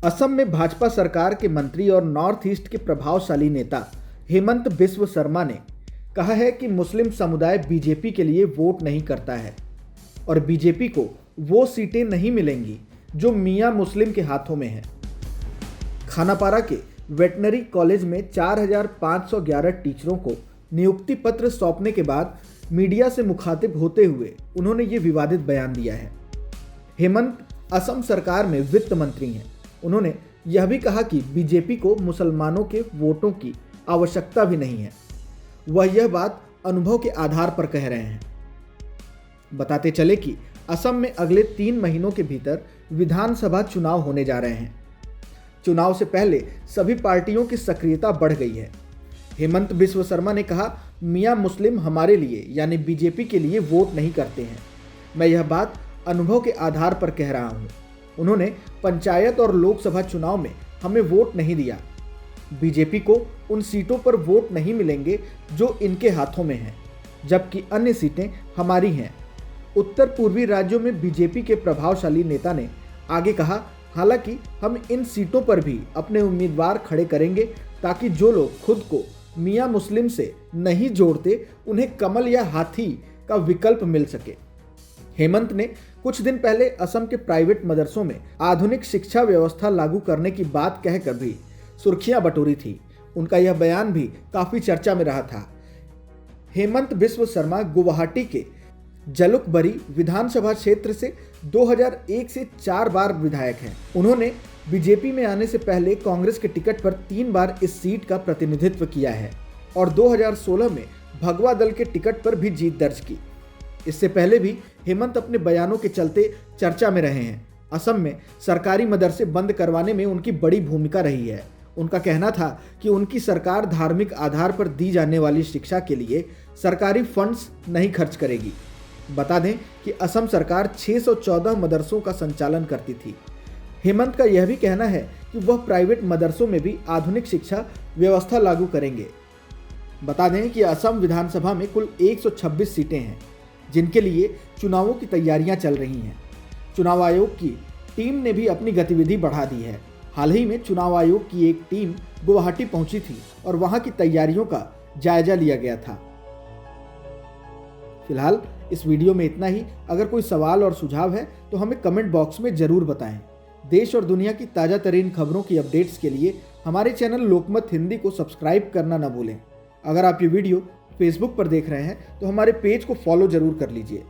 असम में भाजपा सरकार के मंत्री और नॉर्थ ईस्ट के प्रभावशाली नेता हेमंत बिस्व शर्मा ने कहा है कि मुस्लिम समुदाय बीजेपी के लिए वोट नहीं करता है और बीजेपी को वो सीटें नहीं मिलेंगी जो मियां मुस्लिम के हाथों में है। खानापारा के वेटनरी कॉलेज में 4,511 टीचरों को नियुक्ति पत्र सौंपने के बाद मीडिया से मुखातिब होते हुए उन्होंने ये विवादित बयान दिया है। हेमंत असम सरकार में वित्त मंत्री हैं। उन्होंने यह भी कहा कि बीजेपी को मुसलमानों के वोटों की आवश्यकता भी नहीं है। वह यह बात अनुभव के आधार पर कह रहे हैं। बताते चले कि असम में अगले 3 महीनों के भीतर विधानसभा चुनाव होने जा रहे हैं। चुनाव से पहले सभी पार्टियों की सक्रियता बढ़ गई है। हेमंत बिस्व शर्मा ने कहा, मियां मुस्लिम हमारे लिए यानी बीजेपी के लिए वोट नहीं करते हैं। मैं यह बात अनुभव के आधार पर कह रहा हूं। उन्होंने पंचायत और लोकसभा चुनाव में हमें वोट नहीं दिया। बीजेपी को उन सीटों पर वोट नहीं मिलेंगे जो इनके हाथों में हैं, जबकि अन्य सीटें हमारी हैं। उत्तर पूर्वी राज्यों में बीजेपी के प्रभावशाली नेता ने आगे कहा, हालांकि हम इन सीटों पर भी अपने उम्मीदवार खड़े करेंगे ताकि जो लोग खुद को मियां मुस्लिम से नहीं जोड़ते उन्हें कमल या हाथी का विकल्प मिल सके। हेमंत ने कुछ दिन पहले असम के प्राइवेट मदरसों में आधुनिक शिक्षा व्यवस्था लागू करने की बात कहकर भी सुर्खियां बटोरी थी। उनका यह बयान भी काफी चर्चा में रहा था। हेमंत बिस्व शर्मा गुवाहाटी के जलुकबरी विधानसभा क्षेत्र से 2001 से 4 बार विधायक हैं। उन्होंने बीजेपी में आने से पहले कांग्रेस के टिकट पर 3 बार इस सीट का प्रतिनिधित्व किया है और 2016 में भगवा दल के टिकट पर भी जीत दर्ज की। इससे पहले भी हेमंत अपने बयानों के चलते चर्चा में रहे हैं। असम में सरकारी मदरसे बंद करवाने में उनकी बड़ी भूमिका रही है। उनका कहना था कि उनकी सरकार धार्मिक आधार पर दी जाने वाली शिक्षा के लिए सरकारी फंड्स नहीं खर्च करेगी। बता दें कि असम सरकार 614 मदरसों का संचालन करती थी। हेमंत का यह भी कहना है कि वह प्राइवेट मदरसों में भी आधुनिक शिक्षा व्यवस्था लागू करेंगे। बता दें कि असम विधानसभा में कुल 126 सीटें हैं, जिनके लिए चुनावों की तैयारियां चल रही हैं। चुनाव आयोग की टीम ने भी अपनी गतिविधि बढ़ा दी है। हाल ही में चुनाव आयोग की एक टीम गुवाहाटी पहुंची थी और वहां की तैयारियों का जायजा लिया गया था। फिलहाल इस वीडियो में इतना ही। अगर कोई सवाल और सुझाव है तो हमें कमेंट बॉक्स में ज़रूर बताएं। देश और दुनिया की ताज़ा तरीन खबरों की अपडेट्स के लिए हमारे चैनल लोकमत हिंदी को सब्सक्राइब करना न भूलें। अगर आप ये वीडियो फेसबुक पर देख रहे हैं तो हमारे पेज को फॉलो ज़रूर कर लीजिए।